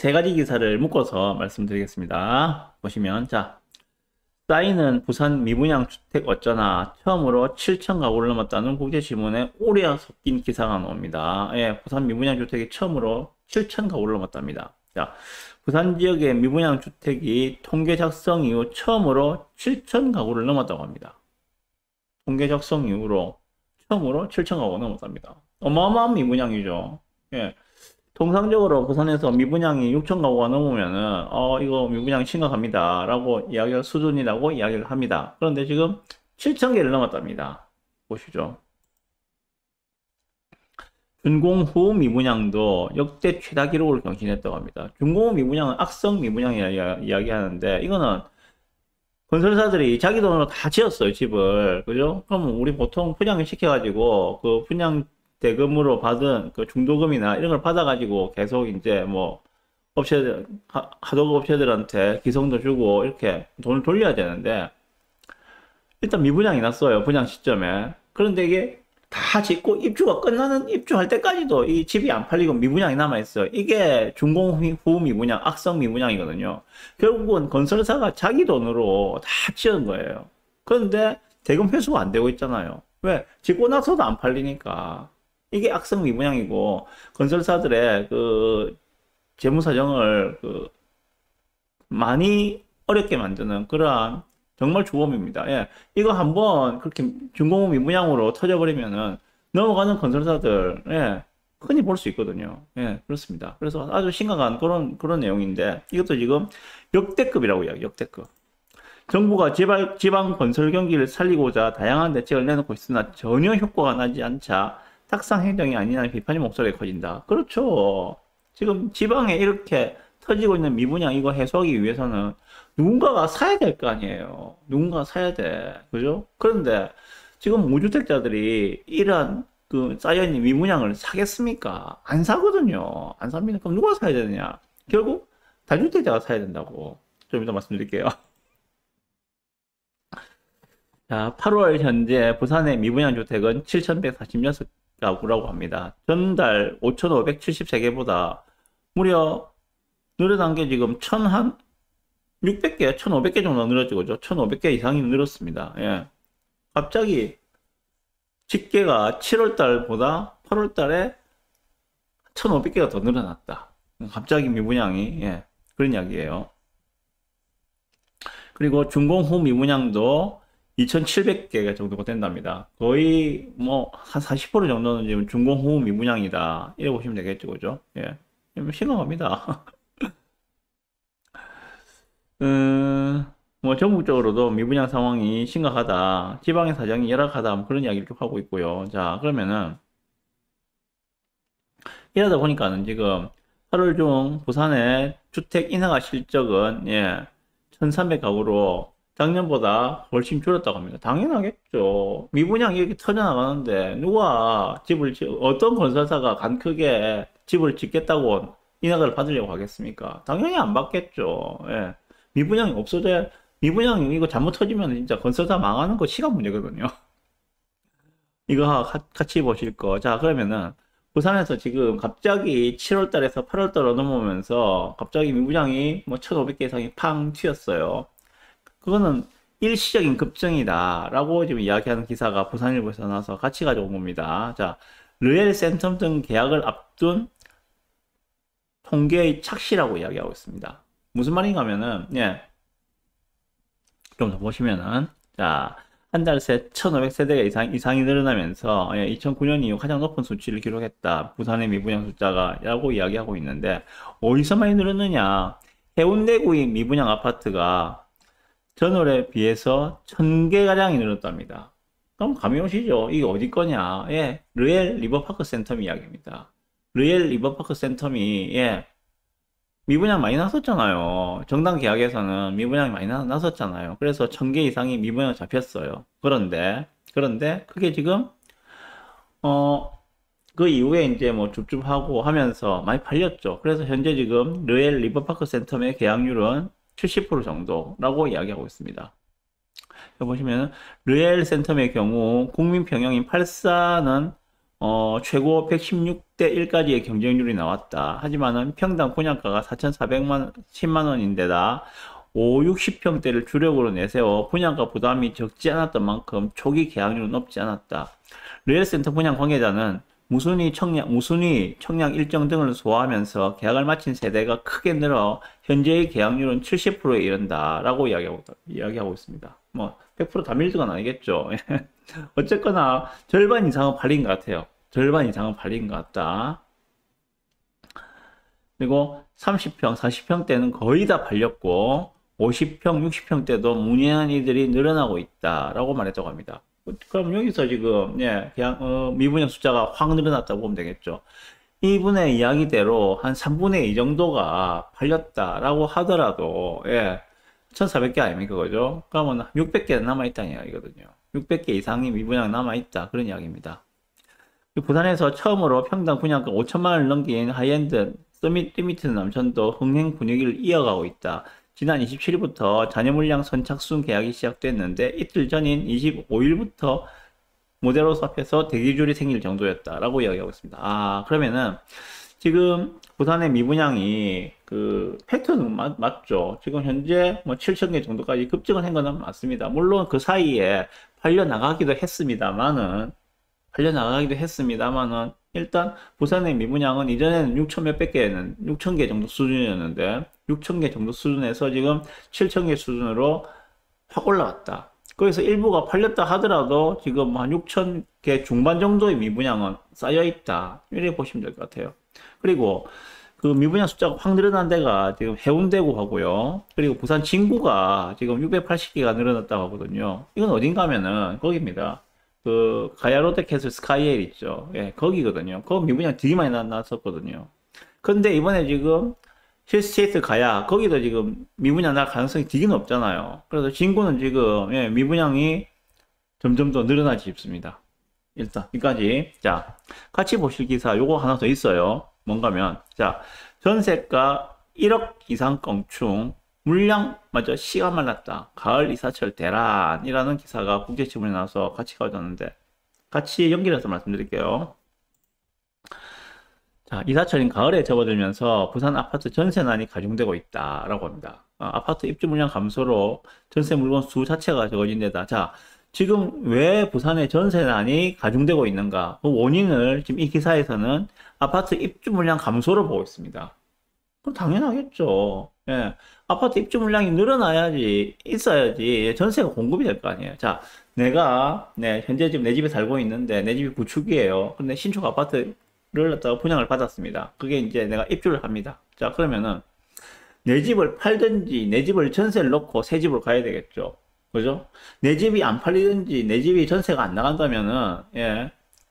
세 가지 기사를 묶어서 말씀드리겠습니다. 보시면, 자, 싸이는 부산 미분양 주택 어쩌나 처음으로 7천 가구를 넘었다는 국제신문에 오류가 섞인 기사가 나옵니다. 예, 부산 미분양 주택이 처음으로 7천 가구를 넘었답니다. 자, 부산 지역의 미분양 주택이 통계 작성 이후 처음으로 7천 가구를 넘었다고 합니다. 통계 작성 이후로 처음으로 7천 가구가 넘었답니다. 어마어마한 미분양이죠. 예. 통상적으로 부산에서 미분양이 6천 가구가 넘으면은 이거 미분양 심각합니다 라고 이야기할 수준이라고 이야기를 합니다. 그런데 지금 7천 개를 넘었답니다. 보시죠. 준공후 미분양도 역대 최다 기록을 경신했다고 합니다. 준공후 미분양은 악성 미분양이라 이야기하는데, 이거는 건설사들이 자기 돈으로 다 지었어요, 집을. 그죠? 그러면 우리 보통 분양을 시켜가지고 그 분양 대금으로 받은 그 중도금이나 이런 걸 받아가지고 계속 이제 뭐 업체들, 하도급 업체들한테 기성도 주고 이렇게 돈을 돌려야 되는데, 일단 미분양이 났어요, 분양 시점에. 그런데 이게 다 짓고 입주가 끝나는, 입주할 때까지도 이 집이 안 팔리고 미분양이 남아있어요. 이게 준공후 미분양, 악성 미분양이거든요. 결국은 건설사가 자기 돈으로 다 지은 거예요. 그런데 대금 회수가 안 되고 있잖아요. 왜? 짓고 나서도 안 팔리니까. 이게 악성 미분양이고, 건설사들의 그 재무사정을 많이 어렵게 만드는 그러한 정말 주범입니다. 예. 이거 한번 그렇게 준공후 미분양으로 터져버리면은 넘어가는 건설사들, 예, 흔히 볼 수 있거든요. 예, 그렇습니다. 그래서 아주 심각한 그런 내용인데, 이것도 지금 역대급이라고 이야기, 역대급. 정부가 지방 건설 경기를 살리고자 다양한 대책을 내놓고 있으나 전혀 효과가 나지 않자 탁상 행정이 아니냐는 비판의 목소리가 커진다. 그렇죠. 지금 지방에 이렇게 터지고 있는 미분양 이거 해소하기 위해서는 누군가가 사야 될 거 아니에요. 누군가가 사야 돼. 그죠? 그런데 지금 무주택자들이 이러한 그 쌓여있는 미분양을 사겠습니까? 안 사거든요. 안 삽니다. 그럼 누가 사야 되느냐? 결국 다주택자가 사야 된다고. 좀 이따 말씀드릴게요. 자, 8월 현재 부산의 미분양 주택은 7,146가구라고 합니다. 전달 5,573개보다 무려 늘어난 게 지금 1,600개, 1,500개 정도 늘었죠. 그죠? 1,500개 이상이 늘었습니다. 예. 갑자기 집계가 7월 달보다 8월 달에 1,500개가 더 늘어났다. 갑자기 미분양이, 예. 그런 이야기예요. 그리고 준공후 미분양도 2,700개 정도가 된답니다. 거의 뭐 한 40% 정도는 지금 준공후 미분양이다. 이래 보시면 되겠죠. 그죠? 예. 심각합니다. 뭐 전국적으로도 미분양 상황이 심각하다. 지방의 사정이 열악하다. 뭐 그런 이야기를 쭉 하고 있고요. 자, 그러면은 이러다 보니까는 지금 8월 중 부산의 주택 인허가 실적은, 예, 1,300가구로 작년보다 훨씬 줄었다고 합니다. 당연하겠죠. 미분양이 이렇게 터져나가는데 누가 어떤 건설사가 간 크게 집을 짓겠다고 인허가를 받으려고 하겠습니까? 당연히 안 받겠죠. 예. 미분양이 없어져야, 미분양이 이거 잘못 터지면 진짜 건설사 망하는 거 시간 문제거든요. 이거 같이 보실 거. 자, 그러면은 부산에서 지금 갑자기 7월 달에서 8월 달로 넘어오면서 갑자기 미분양이 뭐 1,500개 이상이 팡 튀었어요. 그거는 일시적인 급증이다 라고 지금 이야기하는 기사가 부산일보에서 나와서 같이 가져온 겁니다. 자, 르엘 센텀 등 계약을 앞둔 통계의 착시라고 이야기하고 있습니다. 무슨 말인가 하면은, 예, 좀 더 보시면은, 자, 한 달 새 1,500세대가 이상이 늘어나면서, 예, 2009년 이후 가장 높은 수치를 기록했다. 부산의 미분양 숫자가 라고 이야기하고 있는데, 어디서 많이 늘었느냐? 해운대구의 미분양 아파트가 전월에 비해서 1,000개가량이 늘었답니다. 그럼 감이 오시죠? 이게 어디 거냐? 예, 르엘 리버파크 센텀 이야기입니다. 르엘 리버파크 센텀이, 예, 미분양 많이 났었잖아요. 정당 계약에서는 미분양이 많이 났었잖아요. 그래서 1,000개 이상이 미분양 잡혔어요. 그런데 그게 지금, 그 이후에 이제 뭐 줍줍하고 하면서 많이 팔렸죠. 그래서 현재 지금 르엘 리버파크 센텀의 계약률은 70% 정도라고 이야기하고 있습니다. 여기 보시면 르엘 센텀의 경우 국민 평형인 84는 최고 116대 1까지의 경쟁률이 나왔다. 하지만은 평당 분양가가 4,410만 원인데다 5, 60평대를 주력으로 내세워 분양가 부담이 적지 않았던 만큼 초기 계약률은 높지 않았다. 리얼센터 분양 관계자는 무순위, 청약 일정 등을 소화하면서 계약을 마친 세대가 크게 늘어 현재의 계약률은 70%에 이른다 라고 이야기하고 있습니다. 뭐 100%다 밀드건 아니겠죠. 어쨌거나 절반 이상은 팔린 것 같아요. 절반 이상은 팔린 것 같다. 그리고 30평, 40평대는 거의 다 팔렸고 50평, 60평대도 문의한 이들이 늘어나고 있다라고 말했다고 합니다. 그럼 여기서 지금 그냥 미분양 숫자가 확 늘어났다고 보면 되겠죠. 이분의 이야기대로 한 3분의 2 정도가 팔렸다라고 하더라도 1,400개 아닙니까? 그죠? 그러면 600개는 남아있다는 이야기거든요. 600개 이상이 미분양 남아있다. 그런 이야기입니다. 부산에서 처음으로 평당 분양가 5천만 원을 넘긴 하이엔드 서밋 리미트 남천도 흥행 분위기를 이어가고 있다. 지난 27일부터 잔여 물량 선착순 계약이 시작됐는데 이틀 전인 25일부터 모델하우스 앞에서 대기줄이 생길 정도였다라고 이야기하고 있습니다. 그러면은 지금 부산의 미분양이 그 패턴은 맞죠. 지금 현재 뭐 7,000개 정도까지 급증을 한 거는 맞습니다. 물론 그 사이에 팔려나가기도 했습니다만은 일단 부산의 미분양은 이전에는 6천 몇백 개는 6천 개 정도 수준이었는데 6천 개 정도 수준에서 지금 7천 개 수준으로 확 올라갔다. 거기서 일부가 팔렸다 하더라도 지금 한 6천 개 중반 정도의 미분양은 쌓여 있다. 이렇게 보시면 될 것 같아요. 그리고 그 미분양 숫자가 확 늘어난 데가 지금 해운대구 하고요. 그리고 부산 진구가 지금 680개가 늘어났다고 하거든요. 이건 어딘가 하면은 거기입니다. 그 가야 롯데캐슬 스카이엘 있죠. 거기거든요. 거기 미분양 되게 많이 났었거든요. 근데 이번에 지금 힐스테이트 가야 거기도 지금 미분양 날 가능성이 되게 높잖아요. 그래서 진구는 지금 미분양이 점점 더 늘어나지 싶습니다. 일단 여기까지. 자, 같이 보실 기사 요거 하나 더 있어요. 뭔가면 자, 전세가 1억 이상 껑충 물량 맞아 씨가 말랐다. 가을 이사철 대란이라는 기사가 국제신문에 나와서 같이 가져왔는데 같이 연결해서 말씀드릴게요. 자, 이사철인 가을에 접어들면서 부산 아파트 전세난이 가중되고 있다라고 합니다. 아파트 입주 물량 감소로 전세 물건 수 자체가 적어진 데다. 자, 지금 왜 부산의 전세난이 가중되고 있는가? 그 원인을 지금 이 기사에서는 아파트 입주 물량 감소로 보고 있습니다. 그럼 당연하겠죠. 아파트 입주 물량이 늘어나야지, 있어야지 전세가 공급이 될 거 아니에요. 자, 내가 현재 지금 내 집에 살고 있는데 내 집이 구축이에요. 근데 신축 아파트를 갖다가 분양을 받았습니다. 그게 이제 내가 입주를 합니다. 자, 그러면은 내 집을 팔든지 내 집을 전세를 놓고 새 집으로 가야 되겠죠. 그죠? 내 집이 안 팔리든지 내 집이 전세가 안 나간다면은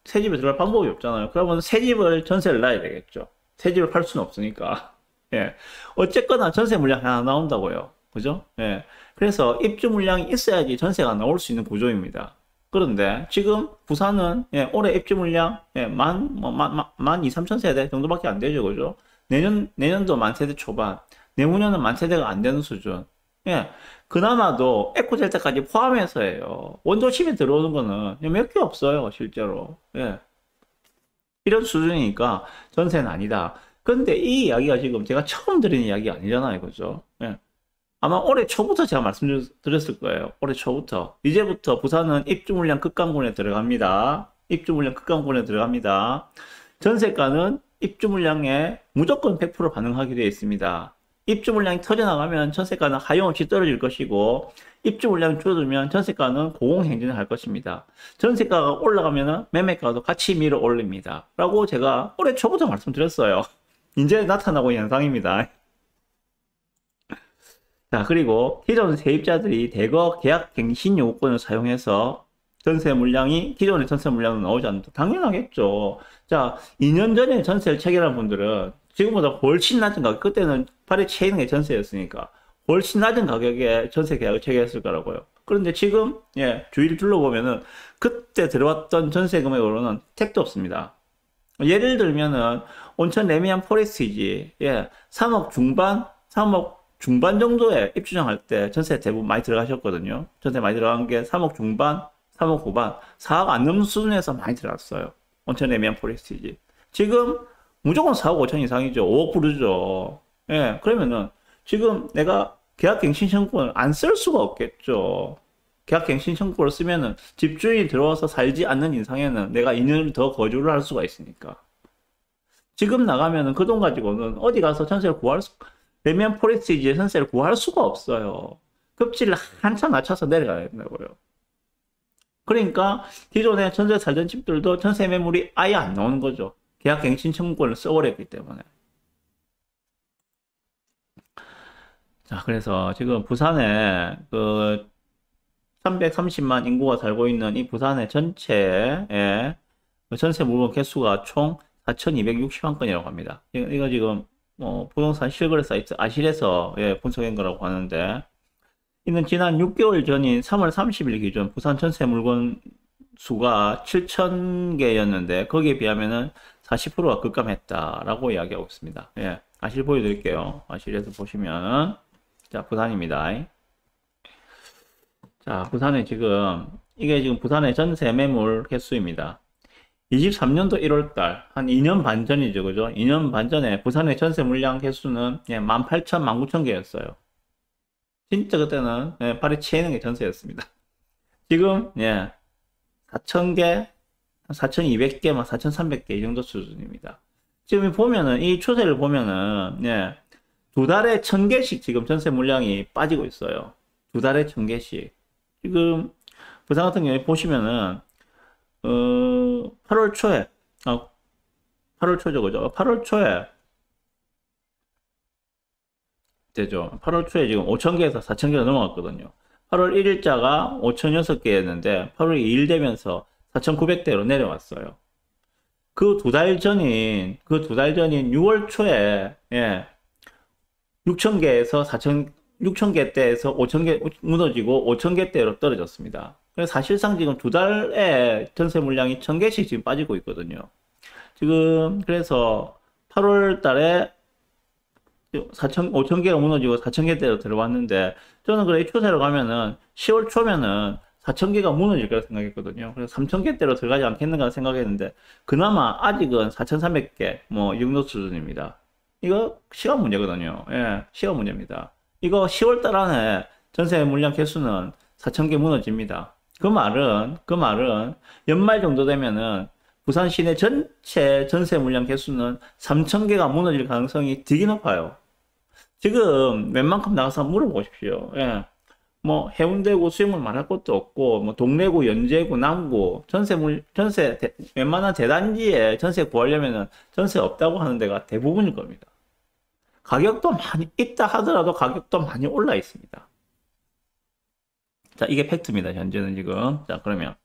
새 집에 들어갈 방법이 없잖아요. 그러면 새 집을 전세를 놔야 되겠죠. 새 집을 팔 수는 없으니까. 어쨌거나 전세 물량 하나 나온다고요. 그죠? 그래서 입주 물량이 있어야지 전세가 나올 수 있는 구조입니다. 그런데 지금 부산은 올해 입주 물량 만 2, 3천 세대 정도밖에 안 되죠. 그죠? 내년도 만 세대 초반, 내후년은 만 세대가 안 되는 수준. 그나마도 에코델타까지 포함해서예요. 원도심에 들어오는 거는 몇 개 없어요, 실제로. 이런 수준이니까 전세는 아니다. 근데 이 이야기가 지금 제가 처음 들은 이야기 아니잖아요, 그죠? 아마 올해 초부터 제가 말씀드렸을 거예요. 올해 초부터. 이제부터 부산은 입주 물량 급강군에 들어갑니다. 입주 물량 급강군에 들어갑니다. 전세가는 입주 물량에 무조건 100% 반응하게 되어 있습니다. 입주 물량이 터져나가면 전세가는 하염없이 떨어질 것이고 입주 물량이 줄어들면 전세가는 고공행진을 할 것입니다. 전세가가 올라가면 매매가도 같이 밀어 올립니다. 라고 제가 올해 초부터 말씀드렸어요. 이제 나타나고 있는 현상입니다. 자, 그리고 기존 세입자들이 대거 계약갱신 요구권을 사용해서 기존의 전세 물량은 나오지 않는다. 당연하겠죠. 자, 2년 전에 전세를 체결한 분들은 지금보다 훨씬 낮은 가격, 그때는 발에 채이는 게 전세였으니까 훨씬 낮은 가격에 전세 계약을 체결했을 거라고요. 그런데 지금 주위를 둘러보면은 그때 들어왔던 전세 금액으로는 택도 없습니다. 예를 들면은 온천 레미안 포레스트이지 3억 중반 정도에 입주정할 때 전세 대부분 많이 들어가셨거든요. 전세 많이 들어간 게 3억 중반, 3억 후반, 4억 안 넘는 수준에서 많이 들어갔어요. 온천 레미안 포레스티지. 지금 무조건 4억 5천 이상이죠. 5억 부르죠. 예, 그러면은 지금 내가 계약갱신 청구권을 안 쓸 수가 없겠죠. 계약갱신 청구권을 쓰면은 집주인이 들어와서 살지 않는 이상에는 내가 2년을 더 거주를 할 수가 있으니까. 지금 나가면은 그 돈 가지고는 어디 가서 전세를 레미안 포레스티지의 전세를 구할 수가 없어요. 급지를 한참 낮춰서 내려가야 된다고요. 그러니까 기존에 전세 살던 집들도 전세 매물이 아예 안 나오는 거죠. 계약갱신 청구권을 써버렸기 때문에. 자, 그래서 지금 부산에 그 330만 인구가 살고 있는 이 부산의 전체의 전세 물건 개수가 총 4,260만 건이라고 합니다. 이거 지금 부동산 실거래 사이트 아실에서 분석한 거라고 하는데, 이는 지난 6개월 전인 3월 30일 기준 부산 전세 물건 수가 7,000개였는데 거기에 비하면은 40%가 급감했다라고 이야기하고 있습니다. 예, 아실 보여드릴게요. 아실에서 보시면 자, 부산입니다. 자, 부산에 지금 이게 지금 부산의 전세 매물 개수입니다. 23년도 1월달 한 2년 반 전이죠, 그죠? 2년 반 전에 부산의 전세 물량 개수는 18,000, 19,000개였어요. 진짜 그때는 발이 치이는 게 전세였습니다. 지금 4,000개, 4,200개, 4,300개 이 정도 수준입니다. 지금 보면은 이 추세를 보면은 두 달에 1,000개씩 지금 전세 물량이 빠지고 있어요. 두 달에 1,000개씩. 지금 부산 같은 경우에 보시면은 8월 초에 8월 초죠, 그죠? 8월 초에 되죠. 8월 초에 지금 5,000개에서 4,000개로 넘어갔거든요. 8월 1일자가 5,006개였는데 8월 2일 되면서 4,900대로 내려왔어요. 그 두 달 전인 6월 초에 6,000개에서 6,000개대에서 5,000개 무너지고 5,000개대로 떨어졌습니다. 그래서 사실상 지금 두 달에 전세 물량이 1,000개씩 지금 빠지고 있거든요. 지금 그래서 8월 달에 5,000개가 무너지고 4,000개대로 들어왔는데, 저는 그래 이 추세로 가면은 10월 초면은 4,000개가 무너질 거라 생각했거든요. 그래서 3,000개대로 들어가지 않겠는가 생각했는데, 그나마 아직은 4,300개 이 정도 수준입니다. 이거 시간 문제거든요. 예, 시간 문제입니다. 이거 10월 달 안에 전세 물량 개수는 4,000개 무너집니다. 그 말은 연말 정도 되면은 부산 시내 전체 전세 물량 개수는 3,000개가 무너질 가능성이 되게 높아요. 지금 웬만큼 나가서 물어보십시오. 예. 해운대구 수용을 말할 것도 없고, 동래구, 연제구, 남구, 웬만한 대단지에 전세 구하려면은 전세 없다고 하는 데가 대부분일 겁니다. 가격도 많이 있다 하더라도 가격도 많이 올라 있습니다. 자, 이게 팩트입니다. 현재는 지금. 자, 그러면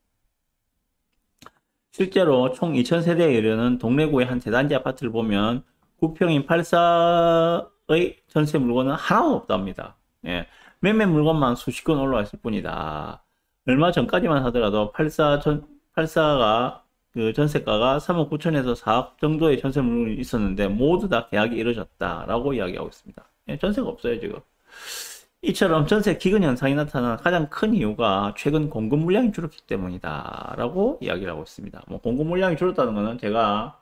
실제로 총 2,000세대에 이르는 동래구의 한 대단지 아파트를 보면 9평인 84의 전세 물건은 하나도 없답니다. 예. 몇몇 물건만 수십 건 올라와 있을 뿐이다. 얼마 전까지만 하더라도 84가 그 전세가가 3억 9천에서 4억 정도의 전세 물건이 있었는데 모두 다 계약이 이루어졌다라고 이야기하고 있습니다. 예, 전세가 없어요, 지금. 이처럼 전세 기근 현상이 나타나는 가장 큰 이유가 최근 공급 물량이 줄었기 때문이다 라고 이야기를 하고 있습니다. 공급 물량이 줄었다는 것은 제가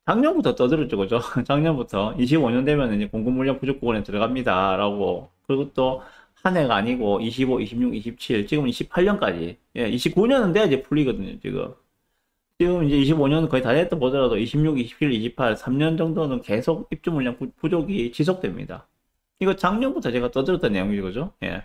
작년부터 떠들었죠, 그죠? 작년부터 25년 되면 이제 공급 물량 부족 구간에 들어갑니다 라고. 그리고 또 한 해가 아니고 25, 26, 27, 지금 28년까지 29년은 돼야 이제 풀리거든요, 지금. 지금 이제 25년 거의 다 됐다 보더라도 26, 27, 28, 3년 정도는 계속 입주 물량 부족이 지속됩니다. 이거 작년부터 제가 떠들었던 내용이죠, 그죠? 예.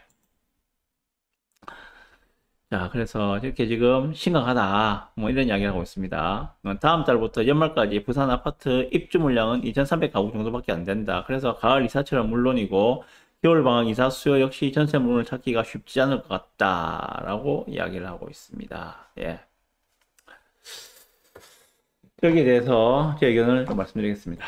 자, 그래서 이렇게 지금 심각하다, 이런 이야기를 하고 있습니다. 다음 달부터 연말까지 부산 아파트 입주 물량은 2,300가구 정도밖에 안 된다. 그래서 가을 이사철은 물론이고, 겨울방학 이사 수요 역시 전세 물건을 찾기가 쉽지 않을 것 같다라고 이야기를 하고 있습니다. 예. 여기에 대해서 제 의견을 좀 말씀드리겠습니다.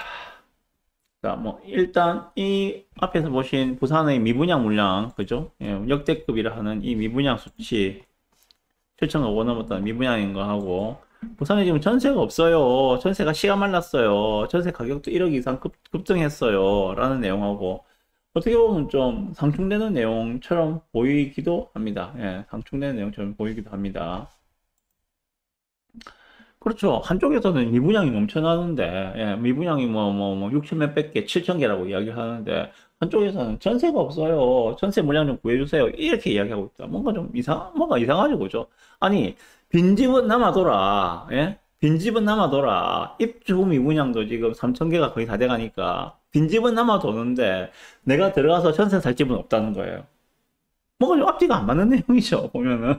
자, 일단 이 앞에서 보신 부산의 미분양 물량, 그죠? 예, 역대급이라 하는 이 미분양 수치 7,000가구 넘었다는 미분양인 거 하고, 부산에 지금 전세가 없어요. 전세가 씨가 말랐어요. 전세 가격도 1억 이상 급등했어요. 라는 내용하고, 어떻게 보면 좀 상충되는 내용처럼 보이기도 합니다. 예, 상충되는 내용처럼 보이기도 합니다. 그렇죠. 한쪽에서는 미분양이 넘쳐나는데, 예, 미분양이 6천 몇백 개, 7천 개라고 이야기하는데, 한쪽에서는 전세가 없어요. 전세 물량 좀 구해주세요. 이렇게 이야기하고 있다. 뭔가 이상하죠, 그죠? 아니, 빈집은 남아돌아, 예? 빈집은 남아돌아. 입주 미분양도 지금 3천 개가 거의 다 돼가니까, 빈집은 남아도는데, 내가 들어가서 전세 살 집은 없다는 거예요. 뭔가 좀 앞뒤가 안 맞는 내용이죠, 보면은.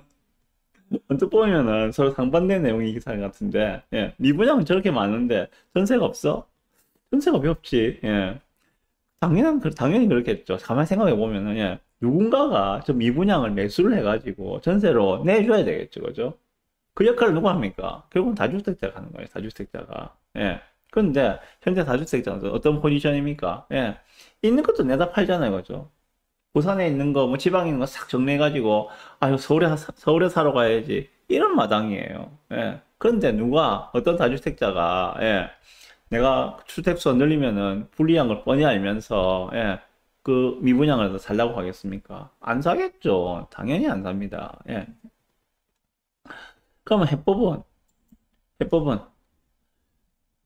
언뜻 보면은 서로 상반된 내용이 기사 같은데, 예, 미분양은 저렇게 많은데 전세가 없어? 전세가 왜 없지? 예, 당연히 그렇겠죠. 가만히 생각해 보면은, 예, 누군가가 저 미분양을 매수를 해가지고 전세로 내줘야 되겠죠, 그죠? 그 역할을 누가 합니까? 결국은 다주택자가 하는 거예요, 다주택자가. 예. 그런데 현재 다주택자는 어떤 포지션입니까? 예, 있는 것도 내다 팔잖아요, 그죠? 부산에 있는 거, 뭐 지방에 있는 거 싹 정리해가지고, 아유, 서울에 사러 가야지. 이런 마당이에요. 예. 그런데 어떤 다주택자가, 예, 내가 주택수 늘리면은 불리한 걸 뻔히 알면서, 예, 그 미분양을 더 살라고 하겠습니까? 안 사겠죠. 당연히 안 삽니다. 예. 그러면 해법은,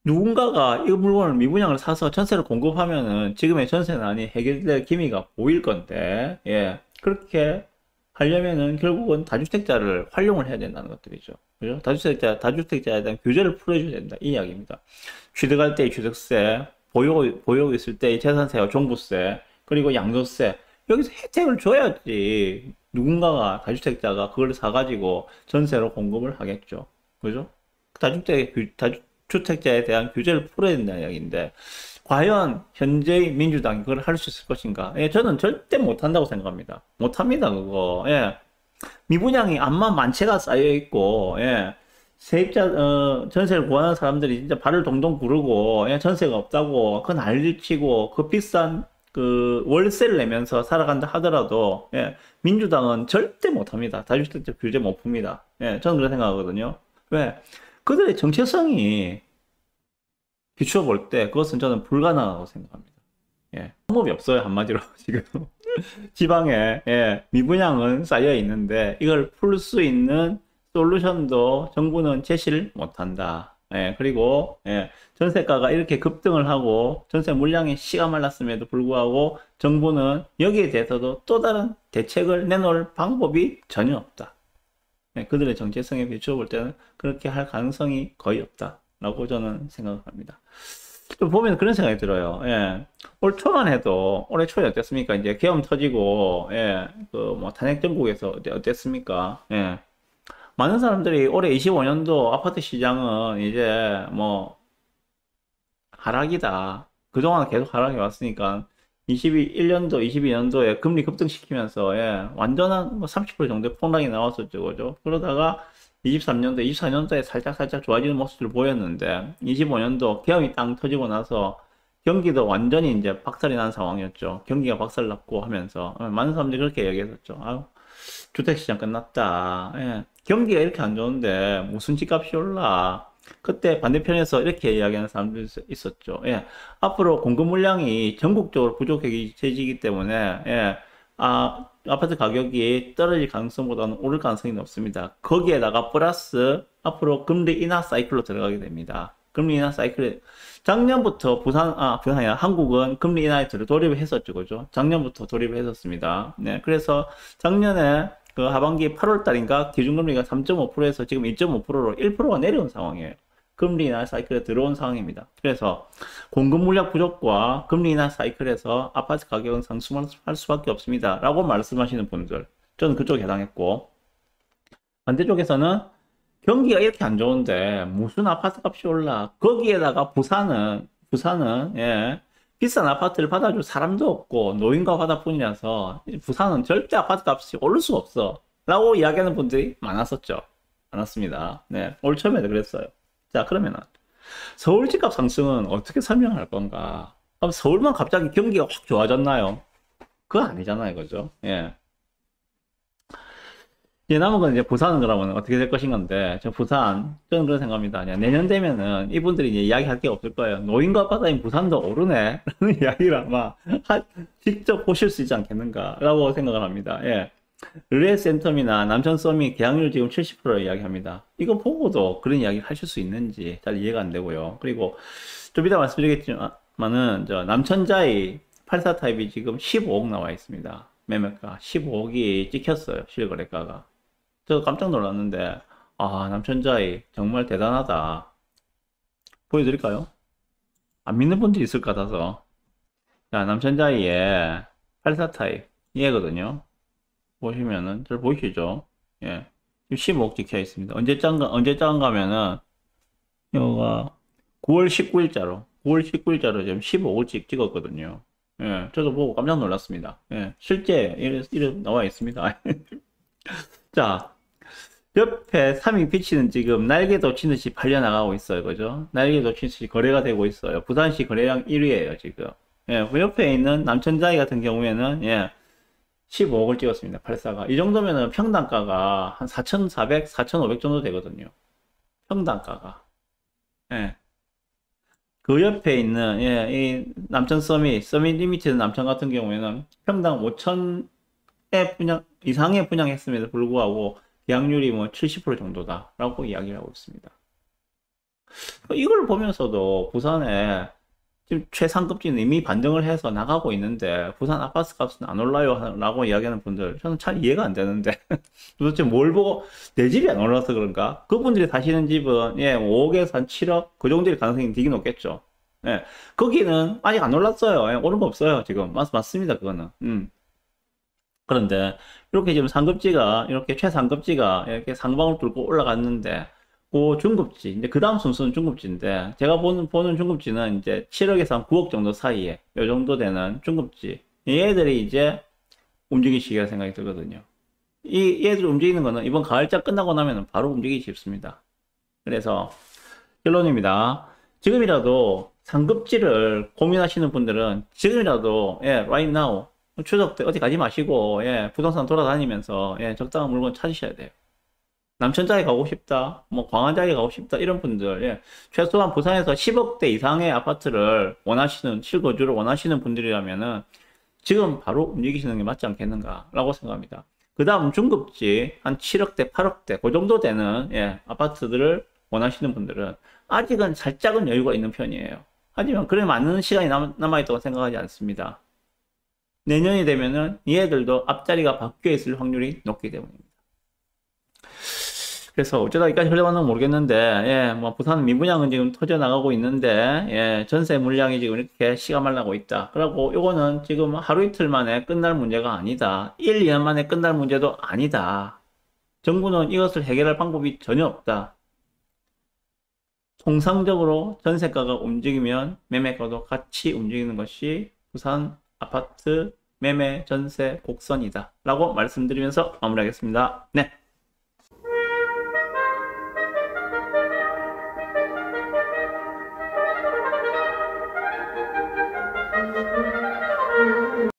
누군가가 이 물건을 미분양을 사서 전세를 공급하면은 지금의 전세난이 해결될 기미가 보일 건데, 예. 그렇게 하려면은 결국은 다주택자를 활용을 해야 된다는 것들이죠. 그죠? 다주택자에 대한 규제를 풀어줘야 된다. 이 이야기입니다. 취득할 때의 취득세, 보유 있을 때의 재산세와 종부세, 그리고 양도세. 여기서 혜택을 줘야지 누군가가, 다주택자가 그걸 사가지고 전세로 공급을 하겠죠. 그죠? 다주택자에 대한 규제를 풀어야 된다는 이야기인데, 과연 현재의 민주당이 그걸 할 수 있을 것인가? 예, 저는 절대 못한다고 생각합니다. 못합니다, 그거. 예. 미분양이 암만 만채가 쌓여 있고, 예. 전세를 구하는 사람들이 진짜 발을 동동 구르고, 예, 전세가 없다고, 그 난리치고, 그 비싼 월세를 내면서 살아간다 하더라도, 예, 민주당은 절대 못합니다. 다주택자 규제 못 풉니다. 예, 저는 그렇게 생각하거든요. 왜? 그들의 정체성이 비추어 볼 때 그것은 저는 불가능하다고 생각합니다. 예. 방법이 없어요, 한마디로. 지금. 지방에, 예, 미분양은 쌓여 있는데 이걸 풀 수 있는 솔루션도 정부는 제시를 못한다. 예, 그리고, 예, 전세가가 이렇게 급등을 하고 전세 물량이 씨가 말랐음에도 불구하고 정부는 여기에 대해서도 또 다른 대책을 내놓을 방법이 전혀 없다. 예, 그들의 정체성에 비추어 볼 때는 그렇게 할 가능성이 거의 없다라고 저는 생각합니다. 좀 보면 그런 생각이 들어요. 예. 올 초만 해도, 올해 초에 어땠습니까? 이제 계엄 터지고, 예, 탄핵 정국에서 어땠습니까? 예. 많은 사람들이 올해 25년도 아파트 시장은 이제 하락이다. 그동안 계속 하락해 왔으니까 21년도, 22년도에 금리 급등시키면서, 예, 완전한 30% 정도의 폭락이 나왔었죠, 그죠? 그러다가 23년도, 24년도에 살짝 좋아지는 모습을 보였는데, 25년도 계엄이 땅 터지고 나서 경기도 완전히 이제 박살이 난 상황이었죠. 경기가 박살났고 하면서, 많은 사람들이 그렇게 얘기했었죠. 아유, 주택시장 끝났다. 예, 경기가 이렇게 안 좋은데 무슨 집값이 올라. 그때 반대편에서 이렇게 이야기하는 사람들이 있었죠. 예, 앞으로 공급 물량이 전국적으로 부족해지기 때문에, 예, 아파트 가격이 떨어질 가능성보다는 오를 가능성이 높습니다. 거기에다가 플러스 앞으로 금리 인하 사이클로 들어가게 됩니다. 금리 인하 사이클, 작년부터 부산이 아니라 한국은 금리 인하에 돌입을 했었죠, 그죠? 작년부터 돌입을 했었습니다. 네, 그래서 작년에 그 하반기 8월 달인가 기준금리가 3.5%에서 지금 2.5%로 1%가 내려온 상황이에요. 금리 인하 사이클에 들어온 상황입니다. 그래서 공급 물량 부족과 금리 인하 사이클에서 아파트 가격은 상승할 수밖에 없습니다. 라고 말씀하시는 분들, 저는 그쪽에 해당했고, 반대쪽에서는 경기가 이렇게 안 좋은데 무슨 아파트 값이 올라. 거기에다가 부산은, 예, 비싼 아파트를 받아줄 사람도 없고 노인과 바다뿐이라서 부산은 절대 아파트 값이 오를 수가 없어. 라고 이야기하는 분들이 많았습니다. 네, 올 처음에도 그랬어요. 자, 그러면은 서울 집값 상승은 어떻게 설명할 건가? 그럼 서울만 갑자기 경기가 확 좋아졌나요? 그거 아니잖아요, 그죠? 예. 이제 남은 건 이제 부산은 그러면 어떻게 될 것인 건데, 저는 그런 생각합니다. 내년 되면은 이분들이 이제 이야기할 게 없을 거예요. 노인과 바다인 부산도 오르네? 라는 이야기를 아마 직접 보실 수 있지 않겠는가? 라고 생각을 합니다. 예. 르레센텀이나 남천섬이 계약률 지금 70% 이야기합니다. 이거 보고도 그런 이야기를 하실 수 있는지 잘 이해가 안 되고요. 그리고 좀 이따 말씀드리겠지만은 저 남천자이 84 타입이 지금 15억 나와 있습니다. 매매가 15억이 찍혔어요. 실거래가가. 저 깜짝 놀랐는데 아 남천자이 정말 대단하다. 보여드릴까요? 안 믿는 분들이 있을 것 같아서. 자, 남천자이의 84 타입 얘거든요. 보시면은 잘 보이시죠? 예. 지금 15억 찍혀 있습니다. 언제 짠가면은 여가 9월 19일자로 9월 19일자로 지금 15억 찍었거든요. 예. 저도 보고 깜짝 놀랐습니다. 예. 실제 이래 나와 있습니다. 자, 옆에 3위 피치는 지금 날개도 치듯이 팔려나가고 있어요. 그죠? 날개도 치듯이 거래가 되고 있어요. 부산시 거래량 1위에요, 지금. 예, 그 옆에 있는 남천자이 같은 경우에는, 예, 15억을 찍었습니다. 84가. 이 정도면은 평당가가 한 4,400, 4,500 정도 되거든요. 평당가가. 예. 그 옆에 있는, 예, 이 남천 서밋 리미티드 남천 같은 경우에는 평당 5,000에 이상의 분양했음에도 불구하고 계약률이 뭐 70% 정도다라고 이야기를 하고 있습니다. 이걸 보면서도 부산에 지금 최상급지는 이미 반등을 해서 나가고 있는데 부산 아파트 값은 안 올라요 라고 이야기하는 분들 저는 잘 이해가 안 되는데 도대체 뭘 보고 내 집이 안 올라서 그런가? 그분들이 사시는 집은 예 5억에서 한 7억 그 정도일 가능성이 되게 높겠죠. 예 거기는 아직 안 올랐어요. 예, 오른 거 없어요 지금. 맞습니다 그거는. 그런데 이렇게 지금 상급지가 이렇게 최상급지가 이렇게 상방을 뚫고 올라갔는데 그 중급지 이제 그 다음 순서는 중급지인데 제가 보는 중급지는 이제 7억에서 한 9억 정도 사이에 요 정도 되는 중급지 얘들이 이제 움직이시기가 생각이 들거든요. 이 얘들 움직이는 거는 이번 가을장 끝나고 나면은 바로 움직이기 쉽습니다. 그래서 결론입니다. 지금이라도 상급지를 고민하시는 분들은 지금이라도 예 right now 추석 때 어디 가지 마시고 예 부동산 돌아다니면서 예 적당한 물건 찾으셔야 돼요. 남천자에 가고 싶다, 뭐 광안자에 가고 싶다 이런 분들, 예, 최소한 부산에서 10억대 이상의 아파트를 원하시는 실거주를 원하시는 분들이라면은 지금 바로 움직이시는 게 맞지 않겠는가라고 생각합니다. 그 다음 중급지 한 7억대, 8억대 그 정도 되는 예, 아파트들을 원하시는 분들은 아직은 살짝은 여유가 있는 편이에요. 하지만 그래 많은 시간이 남아있다고 생각하지 않습니다. 내년이 되면은 얘들도 앞자리가 바뀌어 있을 확률이 높기 때문입니다. 그래서 어쩌다 여기까지 흘러갔는지 모르겠는데, 예, 뭐, 부산 미분양은 지금 터져나가고 있는데, 예, 전세 물량이 지금 이렇게 시가 말라고 있다. 그리고 요거는 지금 하루 이틀 만에 끝날 문제가 아니다. 1, 2년 만에 끝날 문제도 아니다. 정부는 이것을 해결할 방법이 전혀 없다. 통상적으로 전세가가 움직이면 매매가도 같이 움직이는 것이 부산 아파트 매매 전세 곡선이다. 라고 말씀드리면서 마무리하겠습니다. 네.